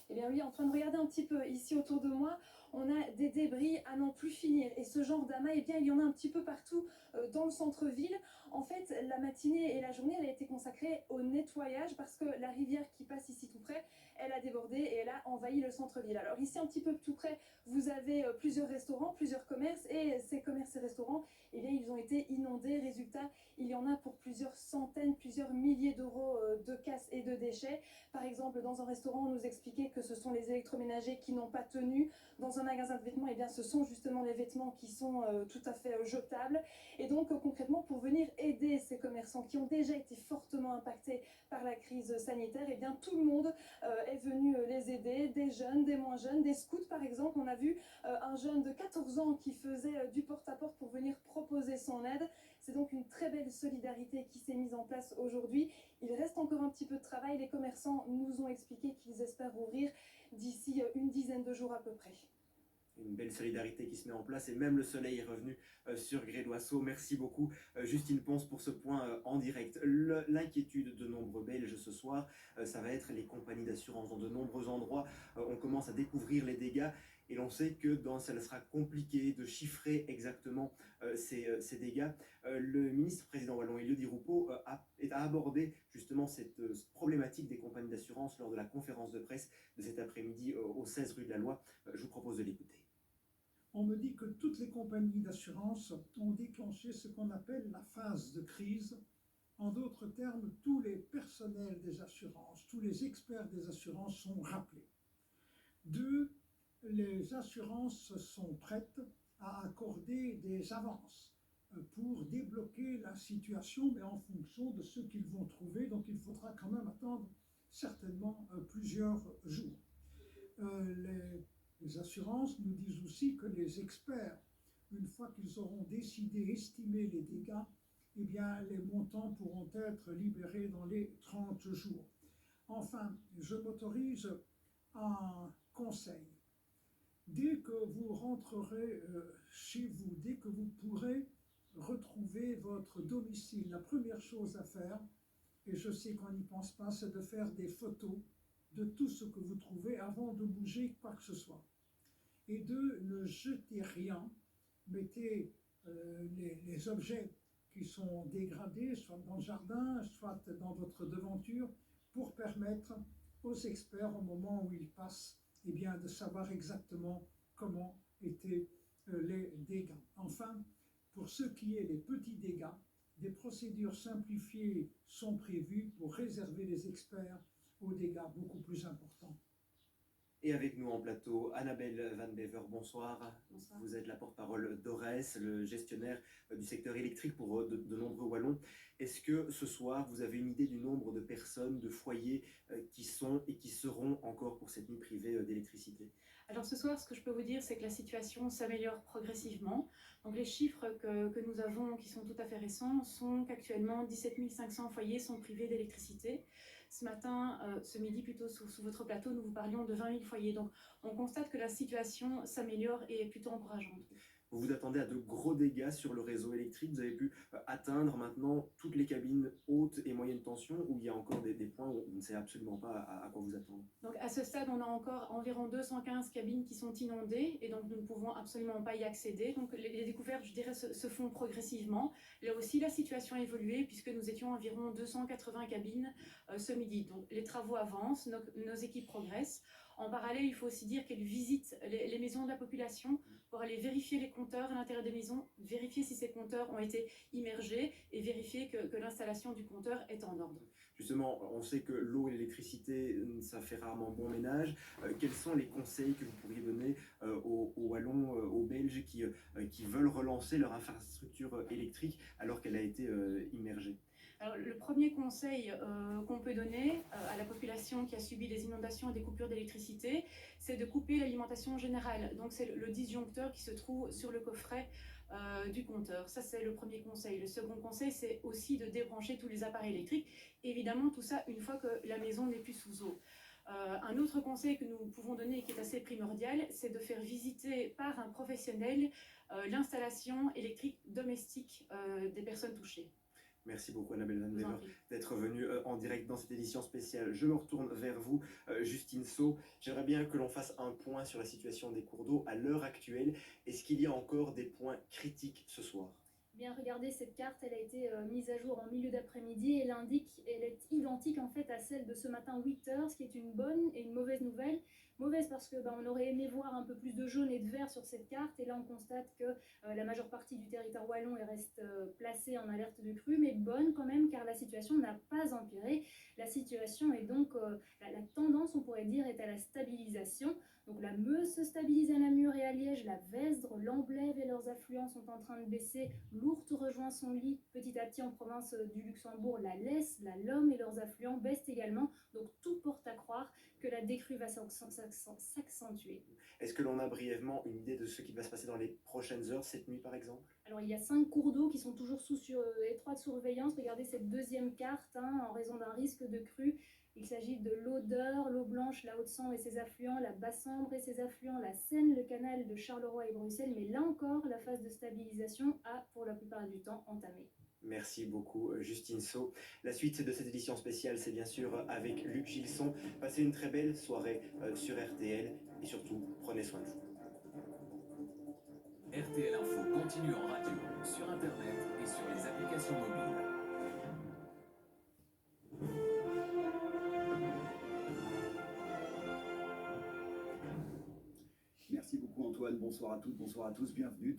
Eh bien oui, en train de regarder un petit peu ici autour de moi, on a des débris à n'en plus finir. Et ce genre d'amas, eh bien, il y en a un petit peu partout dans le centre-ville. En fait, la matinée et la journée, elle a été consacrée au nettoyage parce que la rivière qui passe ici tout près, elle a débordé et elle a envahi le centre-ville. Alors ici, un petit peu tout près, vous avez plusieurs restaurants, plusieurs commerces. Et ces commerces et restaurants, eh bien, ils ont été inondés. Résultat, il y en a pour plusieurs centaines, plusieurs milliers d'euros de casse et de déchets. Par exemple, dans un restaurant, on nous expliquait que ce sont les électroménagers qui n'ont pas tenu. Dans un magasin de vêtements, eh bien, ce sont justement les vêtements qui sont tout à fait jetables. Et donc, concrètement, pour venir aider ces commerçants qui ont déjà été fortement impactés par la crise sanitaire, eh bien, tout le monde est venu les aider, des jeunes, des moins jeunes, des scouts par exemple. On a vu un jeune de 14 ans qui faisait du porte-à-porte pour venir proposer son aide. C'est donc une très belle solidarité qui s'est mise en place aujourd'hui. Il reste encore un petit peu de travail. Les commerçants nous ont expliqué qu'ils espèrent ouvrir d'ici une dizaine de jours à peu près. Une belle solidarité qui se met en place et même le soleil est revenu sur Grédoisseau. Merci beaucoup Justine Ponce pour ce point en direct. L'inquiétude de nombreux Belges ce soir, ça va être les compagnies d'assurance. Dans de nombreux endroits, on commence à découvrir les dégâts et l'on sait que ça sera compliqué de chiffrer exactement ces dégâts. Le ministre président wallon Elio Di Rupo a abordé justement cette problématique des compagnies d'assurance lors de la conférence de presse de cet après-midi au 16 rue de la Loi. Je vous propose de l'écouter. On me dit que toutes les compagnies d'assurance ont déclenché ce qu'on appelle la phase de crise. En d'autres termes, tous les personnels des assurances, tous les experts des assurances sont rappelés. Deux, les assurances sont prêtes à accorder des avances pour débloquer la situation, mais en fonction de ce qu'ils vont trouver. Donc il faudra quand même attendre certainement plusieurs jours. Les assurances nous disent aussi que les experts, une fois qu'ils auront décidé, estimé les dégâts, eh bien, les montants pourront être libérés dans les 30 jours. Enfin, je m'autorise un conseil. Dès que vous rentrerez chez vous, dès que vous pourrez retrouver votre domicile, la première chose à faire, et je sais qu'on n'y pense pas, c'est de faire des photos de tout ce que vous trouvez avant de bouger quoi que ce soit. Et deux, ne jetez rien, mettez les objets qui sont dégradés, soit dans le jardin, soit dans votre devanture, pour permettre aux experts, au moment où ils passent, eh bien, de savoir exactement comment étaient les dégâts. Enfin, pour ce qui est des petits dégâts, des procédures simplifiées sont prévues pour réserver les experts aux dégâts beaucoup plus importants. Et avec nous en plateau, Annabelle Van Bever, bonsoir. Bonsoir. Vous êtes la porte-parole d'Ores, le gestionnaire du secteur électrique pour de nombreux Wallons. Est-ce que ce soir, vous avez une idée du nombre de personnes, de foyers qui sont et qui seront encore pour cette nuit privée d'électricité? Alors ce soir, ce que je peux vous dire, c'est que la situation s'améliore progressivement. Donc les chiffres que nous avons, qui sont tout à fait récents, sont qu'actuellement 17 500 foyers sont privés d'électricité. Ce matin, ce midi plutôt, sous votre plateau, nous vous parlions de 20 000 foyers. Donc on constate que la situation s'améliore et est plutôt encourageante. Vous vous attendez à de gros dégâts sur le réseau électrique. Vous avez pu atteindre maintenant toutes les cabines haute et moyenne tension, où il y a encore des points où on ne sait absolument pas à quoi vous attendre? Donc à ce stade, on a encore environ 215 cabines qui sont inondées et donc nous ne pouvons absolument pas y accéder. Donc les découvertes, je dirais, se font progressivement. Là aussi, la situation a évolué puisque nous étions environ 280 cabines ce midi. Donc les travaux avancent, nos équipes progressent. En parallèle, il faut aussi dire qu'elles visitent les maisons de la population pour aller vérifier les compteurs à l'intérieur des maisons, vérifier si ces compteurs ont été immergés et vérifier que l'installation du compteur est en ordre. Justement, on sait que l'eau et l'électricité, ça fait rarement bon ménage. Quels sont les conseils que vous pourriez donner aux Wallons, aux Belges qui veulent relancer leur infrastructure électrique alors qu'elle a été immergée? Alors, le premier conseil qu'on peut donner à la population qui a subi des inondations et des coupures d'électricité, c'est de couper l'alimentation générale. Donc c'est le disjoncteur qui se trouve sur le coffret du compteur. Ça, c'est le premier conseil. Le second conseil, c'est aussi de débrancher tous les appareils électriques. Évidemment, tout ça une fois que la maison n'est plus sous eau. Un autre conseil que nous pouvons donner et qui est assez primordial, c'est de faire visiter par un professionnel l'installation électrique domestique des personnes touchées. Merci beaucoup Annabelle Van Je vous en Dever prie. d'être venue en direct dans cette édition spéciale. Je me retourne vers vous, Justine Sau. J'aimerais bien que l'on fasse un point sur la situation des cours d'eau à l'heure actuelle. Est-ce qu'il y a encore des points critiques ce soir? Bien, regardez, cette carte, elle a été mise à jour en milieu d'après-midi et elle est identique en fait à celle de ce matin 8 heures, ce qui est une bonne et une mauvaise nouvelle. Mauvaise parce que on aurait aimé voir un peu plus de jaune et de vert sur cette carte, et là on constate que la majeure partie du territoire wallon reste placée en alerte de crue, mais bonne quand même car la situation n'a pas empiré. La situation est donc, la tendance on pourrait dire est à la stabilisation. Donc la Meuse se stabilise à Namur et à Liège, la Vesdre, l'Amblève et leurs affluents sont en train de baisser, l'Ourthe rejoint son lit petit à petit en province du Luxembourg, la Lesse, la Lomme et leurs affluents baissent également, donc tout porte à croire que la décrue va s'accentuer. Est-ce que l'on a brièvement une idée de ce qui va se passer dans les prochaines heures, cette nuit par exemple? Alors il y a 5 cours d'eau qui sont toujours sous étroite surveillance. Regardez cette deuxième carte, en raison d'un risque de crue. Il s'agit de l'Odeur, l'Eau Blanche, la Haute-Sambre et ses affluents, la Basse-Sambre et ses affluents, la Seine, le canal de Charleroi et Bruxelles. Mais là encore, la phase de stabilisation a pour la plupart du temps entamé. Merci beaucoup Justine Sau. La suite de cette édition spéciale, c'est bien sûr avec Luc Gilson. Passez une très belle soirée sur RTL et surtout, prenez soin de vous. RTL Info continue en radio, sur Internet et sur les applications mobiles. Merci beaucoup Antoine, bonsoir à toutes, bonsoir à tous, bienvenue.